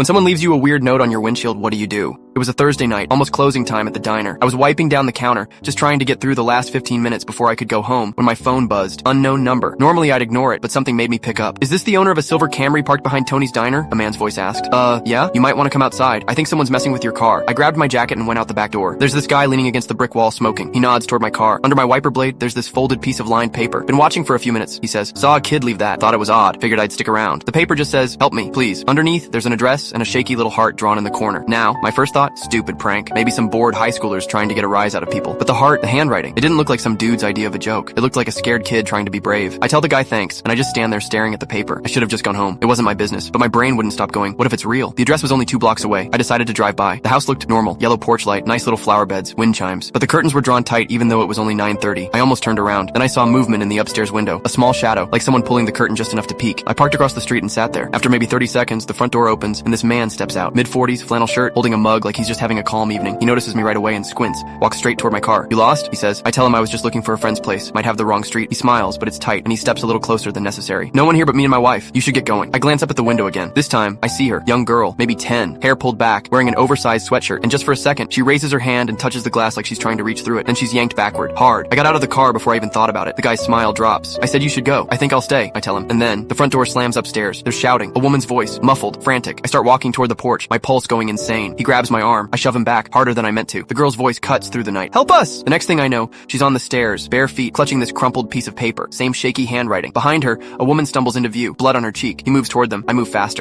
When someone leaves you a weird note on your windshield, what do? It was a Thursday night, almost closing time at the diner. I was wiping down the counter, just trying to get through the last 15 minutes before I could go home, when my phone buzzed. Unknown number. Normally I'd ignore it, but something made me pick up. "Is this the owner of a silver Camry parked behind Tony's diner?" a man's voice asked. Yeah? You might want to come outside. I think someone's messing with your car." I grabbed my jacket and went out the back door. There's this guy leaning against the brick wall smoking. He nods toward my car. Under my wiper blade, there's this folded piece of lined paper. "Been watching for a few minutes," he says. "Saw a kid leave that. Thought it was odd. Figured I'd stick around." The paper just says, "Help me, please." Underneath, there's an address and a shaky little heart drawn in the corner. Now, my first thought, stupid prank. Maybe some bored high schoolers trying to get a rise out of people. But the heart, the handwriting, it didn't look like some dude's idea of a joke. It looked like a scared kid trying to be brave. I tell the guy thanks, and I just stand there staring at the paper. I should have just gone home. It wasn't my business, but my brain wouldn't stop going, what if it's real? The address was only 2 blocks away. I decided to drive by. The house looked normal. Yellow porch light, nice little flower beds, wind chimes. But the curtains were drawn tight even though it was only 9:30. I almost turned around. Then I saw movement in the upstairs window. A small shadow, like someone pulling the curtain just enough to peek. I parked across the street and sat there. After maybe 30 seconds, the front door opens, and this man steps out. Mid-40s, flannel shirt, holding a mug like he's just having a calm evening. He notices me right away and squints, walks straight toward my car. "You lost?" he says. I tell him I was just looking for a friend's place. Might have the wrong street. He smiles, but it's tight, and he steps a little closer than necessary. "No one here but me and my wife. You should get going." I glance up at the window again. This time, I see her. Young girl, maybe 10, hair pulled back, wearing an oversized sweatshirt, and just for a second, she raises her hand and touches the glass like she's trying to reach through it. Then she's yanked backward, hard. I got out of the car before I even thought about it. The guy's smile drops. "I said you should go. I think I'll stay," I tell him. And then, the front door slams upstairs. There's shouting. A woman's voice, muffled, frantic. I start walking toward the porch, my pulse going insane. He grabs my arm. I shove him back, harder than I meant to. The girl's voice cuts through the night. "Help us!" The next thing I know, she's on the stairs, bare feet, clutching this crumpled piece of paper. Same shaky handwriting. Behind her, a woman stumbles into view, blood on her cheek. He moves toward them. I move faster.